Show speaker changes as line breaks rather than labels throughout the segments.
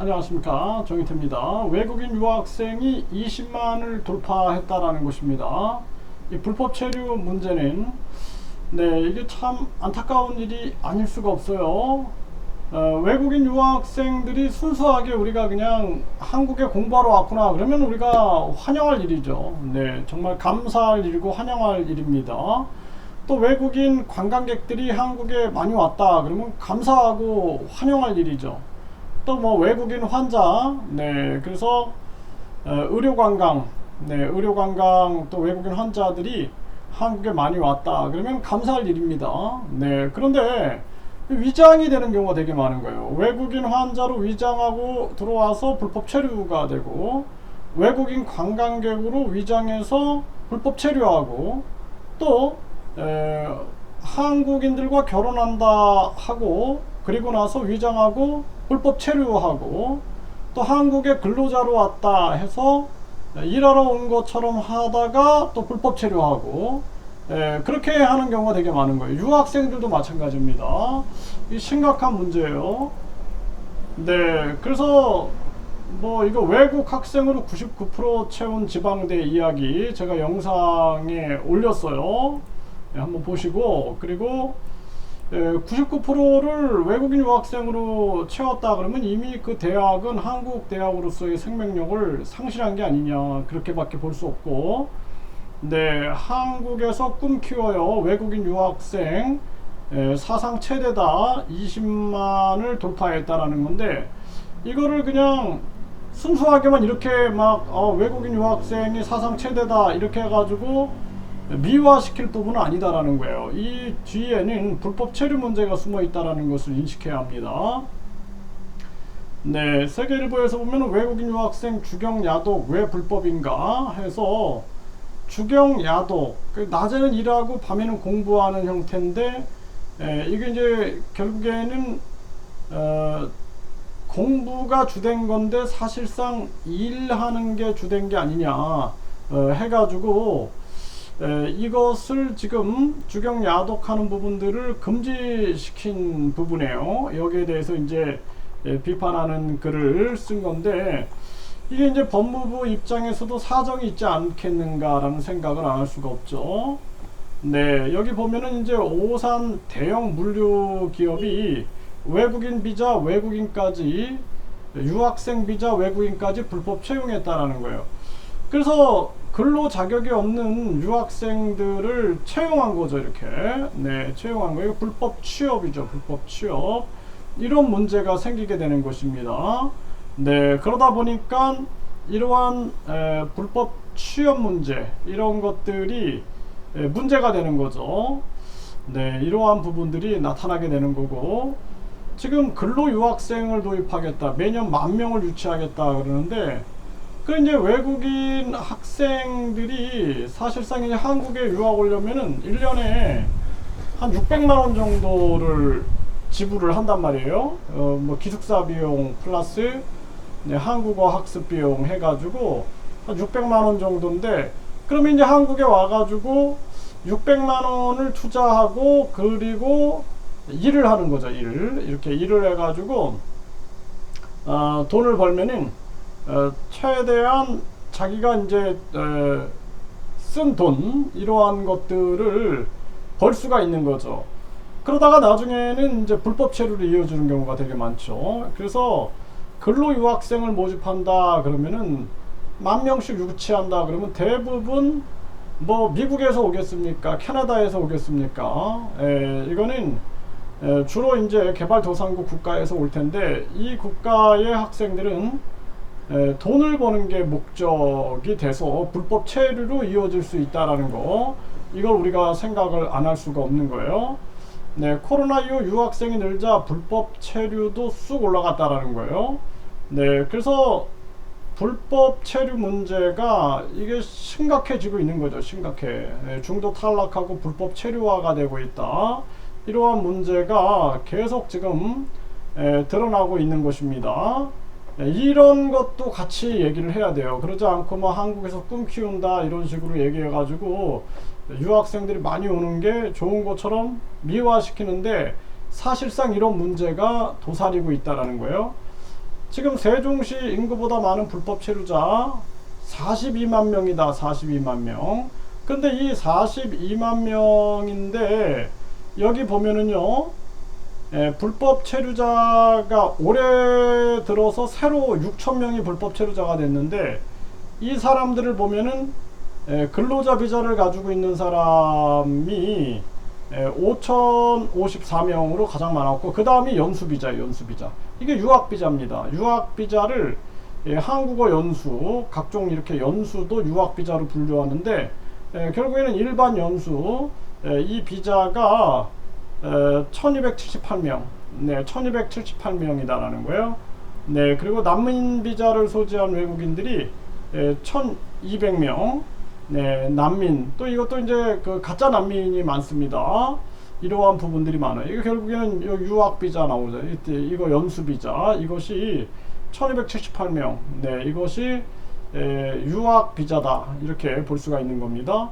안녕하십니까, 정희태입니다. 외국인 유학생이 20만을 돌파했다라는 것입니다. 이 불법 체류 문제는 이게 참 안타까운 일이 아닐 수가 없어요. 외국인 유학생들이 순수하게 우리가 그냥 한국에 공부하러 왔구나 그러면 우리가 환영할 일이죠. 정말 감사할 일이고 환영할 일입니다. 또 외국인 관광객들이 한국에 많이 왔다 그러면 감사하고 환영할 일이죠. 또 뭐 외국인 환자, 그래서 의료관광, 의료관광 또 외국인 환자들이 한국에 많이 왔다 그러면 감사할 일입니다. 그런데 위장이 되는 경우가 되게 많은 거예요. 외국인 환자로 위장하고 들어와서 불법 체류가 되고, 외국인 관광객으로 위장해서 불법 체류하고, 또 한국인들과 결혼한다 하고 그리고 나서 위장하고 불법 체류하고, 또 한국에 근로자로 왔다 해서 일하러 온 것처럼 하다가 또 불법 체류하고, 그렇게 하는 경우가 되게 많은 거예요. 유학생들도 마찬가지입니다. 이 심각한 문제예요. 그래서 뭐 이거 외국 학생으로 99% 채운 지방대 이야기 제가 영상에 올렸어요. 한번 보시고, 그리고 99%를 외국인 유학생으로 채웠다 그러면 이미 그 대학은 한국 대학으로서의 생명력을 상실한 게 아니냐, 그렇게밖에 볼 수 없고, 한국에서 꿈 키워요. 외국인 유학생 사상 최대다 20만을 돌파했다라는 건데, 이거를 그냥 순수하게만 이렇게 막 외국인 유학생이 사상 최대다 이렇게 해가지고 미화시킬 부분은 아니다라는 거예요. 이 뒤에는 불법 체류 문제가 숨어 있다라는 것을 인식해야 합니다. 세계일보에서 보면 외국인 유학생 주경 야독 왜 불법인가 해서, 주경 야독, 낮에는 일하고 밤에는 공부하는 형태인데, 이게 이제 결국에는 공부가 주된 건데 사실상 일하는 게 주된 게 아니냐 해가지고 이것을 지금 주경 야독하는 부분들을 금지시킨 부분이에요. 여기에 대해서 이제 비판하는 글을 쓴 건데, 이게 이제 법무부 입장에서도 사정이 있지 않겠는가라는 생각을 안 할 수가 없죠. 여기 보면은 이제 오산 대형 물류 기업이 외국인 비자 외국인까지, 유학생 비자 외국인까지 불법 채용했다라는 거예요. 그래서 근로 자격이 없는 유학생들을 채용한 거죠, 이렇게. 채용한 거예요. 불법 취업이죠, 불법 취업. 이런 문제가 생기게 되는 것입니다. 그러다 보니까 이러한 불법 취업 문제, 이런 것들이 문제가 되는 거죠. 이러한 부분들이 나타나게 되는 거고, 지금 근로 유학생을 도입하겠다, 매년 10,000명을 유치하겠다 그러는데, 그 이제 외국인 학생들이 사실상 이제 한국에 유학 오려면은 1년에 한 600만원 정도를 지불을 한단 말이에요. 뭐 기숙사 비용 플러스 한국어 학습 비용 해가지고 한 600만원 정도인데, 그러면 이제 한국에 와가지고 600만원을 투자하고 그리고 일을 하는 거죠. 이렇게 일을 해가지고 돈을 벌면은 최대한 자기가 이제 쓴 돈, 이러한 것들을 벌 수가 있는 거죠. 그러다가 나중에는 이제 불법 체류로 이어지는 경우가 되게 많죠. 그래서 근로 유학생을 모집한다 그러면은 10,000명씩 유치한다 그러면 대부분 뭐 미국에서 오겠습니까? 캐나다에서 오겠습니까? 이거는 주로 이제 개발도상국 국가에서 올 텐데, 이 국가의 학생들은 돈을 버는 게 목적이 돼서 불법 체류로 이어질 수 있다라는 거, 이걸 우리가 생각을 안 할 수가 없는 거예요. 코로나 이후 유학생이 늘자 불법 체류도 쑥 올라갔다라는 거예요. 그래서 불법 체류 문제가 이게 심각해지고 있는 거죠. 심각해. 중도 탈락하고 불법 체류화가 되고 있다. 이러한 문제가 계속 지금 드러나고 있는 것입니다. 이런 것도 같이 얘기를 해야 돼요. 그러지 않고 뭐 한국에서 꿈 키운다 이런 식으로 얘기해 가지고 유학생들이 많이 오는 게 좋은 것처럼 미화시키는데, 사실상 이런 문제가 도사리고 있다라는 거예요. 지금 세종시 인구보다 많은 불법 체류자 42만 명이다. 42만 명. 근데 이 42만 명인데 여기 보면은요, 불법 체류자가 올해 들어서 새로 6천 명이 불법 체류자가 됐는데, 이 사람들을 보면은 근로자 비자를 가지고 있는 사람이 5,054명으로 가장 많았고, 그 다음이 연수비자예요. 연수비자. 이게 유학비자입니다. 유학비자를 한국어 연수, 각종 이렇게 연수도 유학비자로 분류하는데, 결국에는 일반 연수, 이 비자가 1278명, 네, 1278명이다라는 거예요. 네, 그리고 난민 비자를 소지한 외국인들이 1200명, 네, 난민, 또 이것도 이제 그 가짜 난민이 많습니다. 이러한 부분들이 많아요. 이거 결국에는 유학 비자 나오죠. 이거 연수 비자, 이것이 1278명, 네, 이것이 유학 비자다, 이렇게 볼 수가 있는 겁니다.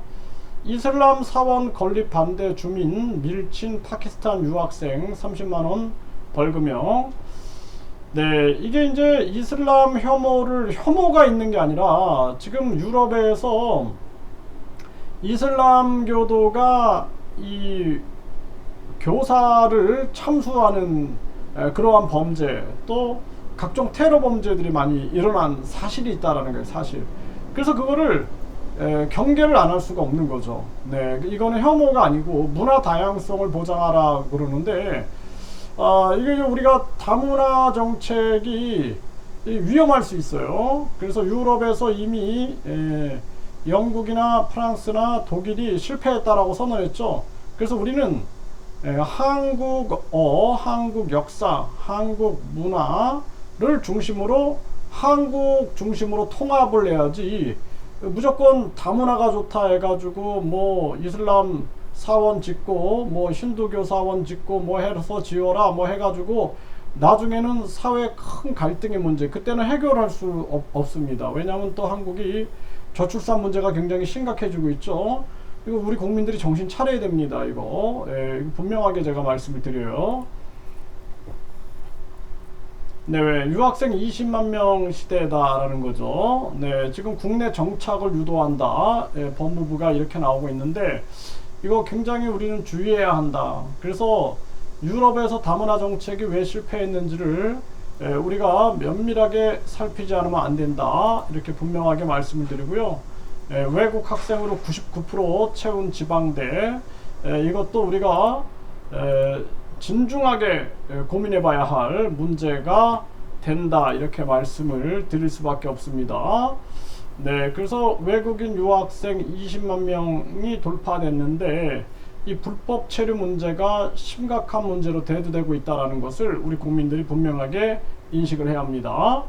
이슬람 사원 건립 반대 주민 밀친 파키스탄 유학생 30만원 벌금형. 네, 이게 이제 이슬람 혐오가 있는 게 아니라, 지금 유럽에서 이슬람교도가 이 교사를 참수하는 그러한 범죄, 또 각종 테러 범죄들이 많이 일어난 사실이 있다라는 거예요. 사실. 그래서 그거를 경계를 안 할 수가 없는 거죠. 네, 이거는 혐오가 아니고 문화 다양성을 보장하라 그러는데, 이게 우리가 다문화 정책이 위험할 수 있어요. 그래서 유럽에서 이미 영국이나 프랑스나 독일이 실패했다라고 선언했죠. 그래서 우리는 한국어, 한국 역사, 한국 문화를 중심으로, 한국 중심으로 통합을 해야지, 무조건 다문화가 좋다 해가지고 뭐 이슬람 사원 짓고 뭐 힌두교 사원 짓고 뭐 해서 지어라 뭐 해가지고 나중에는 사회 큰 갈등의 문제, 그때는 해결할 수 없습니다. 왜냐하면 또 한국이 저출산 문제가 굉장히 심각해지고 있죠. 이거 우리 국민들이 정신 차려야 됩니다. 이거 분명하게 제가 말씀을 드려요. 네, 유학생 20만 명 시대다라는 거죠. 네, 지금 국내 정착을 유도한다. 법무부가 이렇게 나오고 있는데, 이거 굉장히 우리는 주의해야 한다. 그래서 유럽에서 다문화 정책이 왜 실패했는지를 우리가 면밀하게 살피지 않으면 안 된다. 이렇게 분명하게 말씀을 드리고요. 외국 학생으로 99% 채운 지방대, 이것도 우리가 진중하게 고민해 봐야 할 문제가 된다, 이렇게 말씀을 드릴 수밖에 없습니다. 네, 그래서 외국인 유학생 20만 명이 돌파됐는데, 이 불법 체류 문제가 심각한 문제로 대두되고 있다는 것을 우리 국민들이 분명하게 인식을 해야 합니다.